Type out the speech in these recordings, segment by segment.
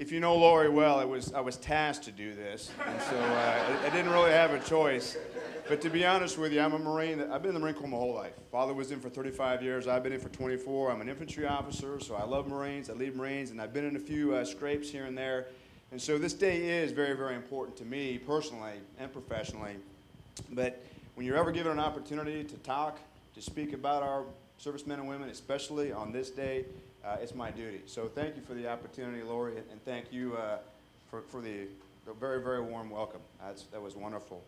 if you know Lori well, I was tasked to do this, and so I didn't really have a choice. But to be honest with you, I'm a Marine. I've been in the Marine Corps my whole life. Father was in for 35 years. I've been in for 24. I'm an infantry officer, so I love Marines. I lead Marines, and I've been in a few scrapes here and there. And so this day is very, very important to me personally and professionally. But when you're ever given an opportunity to talk, to speak about our servicemen and women, especially on this day, it's my duty. So thank you for the opportunity, Lori, and thank you for the very, very warm welcome. That was wonderful.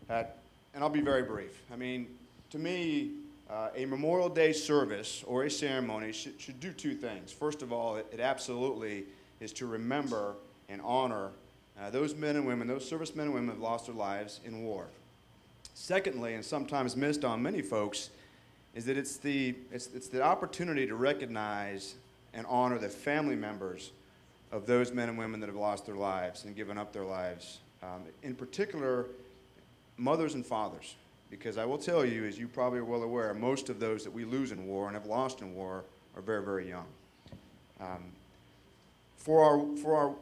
And I'll be very brief. I mean, to me, a Memorial Day service or a ceremony should do two things. First of all, it absolutely is to remember and honor those men and women, those servicemen and women who have lost their lives in war. Secondly, and sometimes missed on many folks, is that it's the opportunity to recognize and honor the family members of those men and women that have lost their lives and given up their lives. In particular, mothers and fathers, because I will tell you, as you probably are well aware, most of those that we lose in war and have lost in war are very, very young. For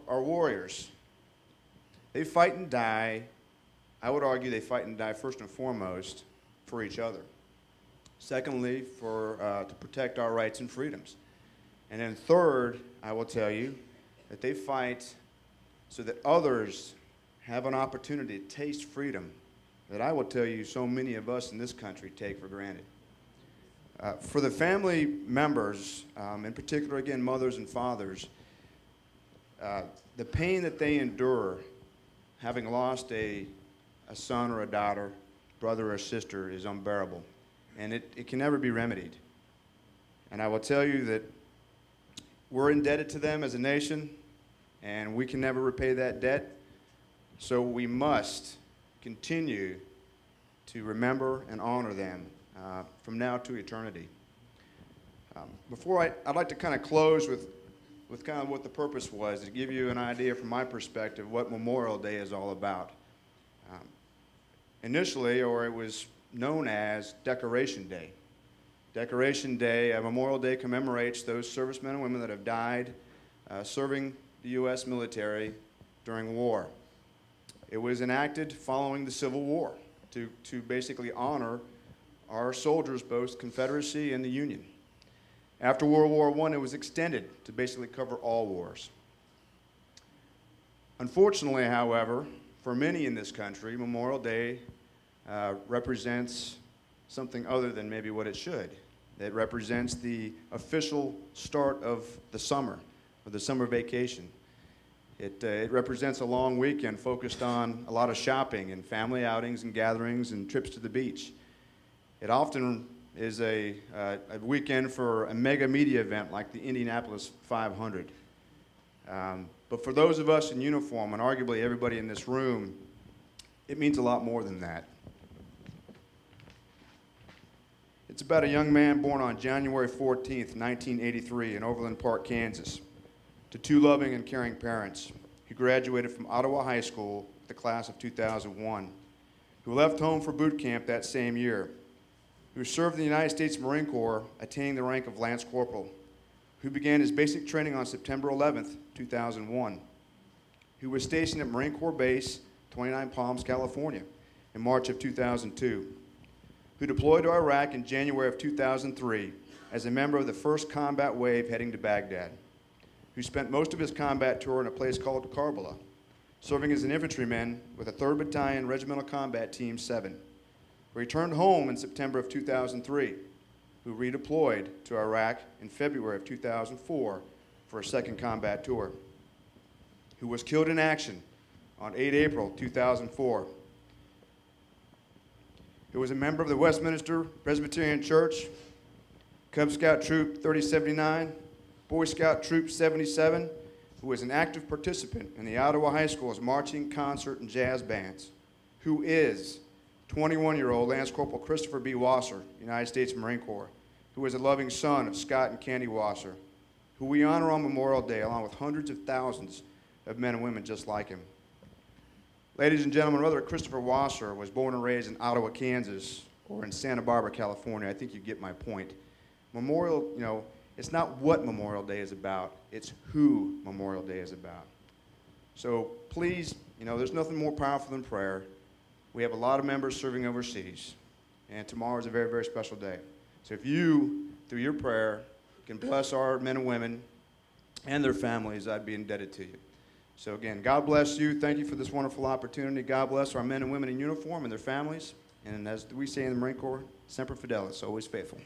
our warriors, they fight and die. I would argue they fight and die first and foremost for each other. Secondly, to protect our rights and freedoms. And then third, I will tell you that they fight so that others have an opportunity to taste freedom that I will tell you so many of us in this country take for granted. For the family members, in particular, again, mothers and fathers, the pain that they endure having lost a son or a daughter, brother or sister is unbearable, and it can never be remedied. And I will tell you that we're indebted to them as a nation, and we can never repay that debt, so we must continue to remember and honor them from now to eternity. I'd like to kind of close with kind of what the purpose was, to give you an idea from my perspective what Memorial Day is all about. Initially, it was known as Decoration Day. Decoration Day, Memorial Day commemorates those servicemen and women that have died serving the U.S. military during war. It was enacted following the Civil War to basically honor our soldiers, both Confederacy and the Union. After World War I, it was extended to basically cover all wars. Unfortunately, however, for many in this country, Memorial Day represents something other than maybe what it should. It represents the official start of the summer, or the summer vacation. It represents a long weekend focused on a lot of shopping and family outings and gatherings and trips to the beach. It often is a weekend for a mega media event like the Indianapolis 500. But for those of us in uniform, and arguably everybody in this room, it means a lot more than that. It's about a young man born on January 14th, 1983 in Overland Park, Kansas, to two loving and caring parents. He graduated from Ottawa High School, the class of 2001, who left home for boot camp that same year, who served in the United States Marine Corps, attaining the rank of Lance Corporal, who began his basic training on September 11th, 2001, who was stationed at Marine Corps Base 29 Palms, California in March of 2002, who deployed to Iraq in January of 2003 as a member of the 1st Combat Wave heading to Baghdad, who spent most of his combat tour in a place called Karbala, serving as an infantryman with the 3rd Battalion Regimental Combat Team 7, who returned home in September of 2003, who redeployed to Iraq in February of 2004 for a 2nd combat tour, who was killed in action on 8 April 2004, who was a member of the Westminster Presbyterian Church, Cub Scout Troop 3079, Boy Scout Troop 77, who was an active participant in the Ottawa High School's marching, concert, and jazz bands, who is 21-year-old Lance Corporal Christopher B. Wasser, United States Marine Corps, who is a loving son of Scott and Candy Wasser, who we honor on Memorial Day along with hundreds of thousands of men and women just like him. Ladies and gentlemen, Brother Christopher Wasser was born and raised in Ottawa, Kansas, or in Santa Barbara, California. I think you get my point. Memorial, It's not what Memorial Day is about, it's who Memorial Day is about. So please, there's nothing more powerful than prayer. We have a lot of members serving overseas, and tomorrow is a very, very special day. So if you, through your prayer, can bless our men and women and their families, I'd be indebted to you. So again, God bless you. Thank you for this wonderful opportunity. God bless our men and women in uniform and their families. And as we say in the Marine Corps, Semper Fidelis, always faithful.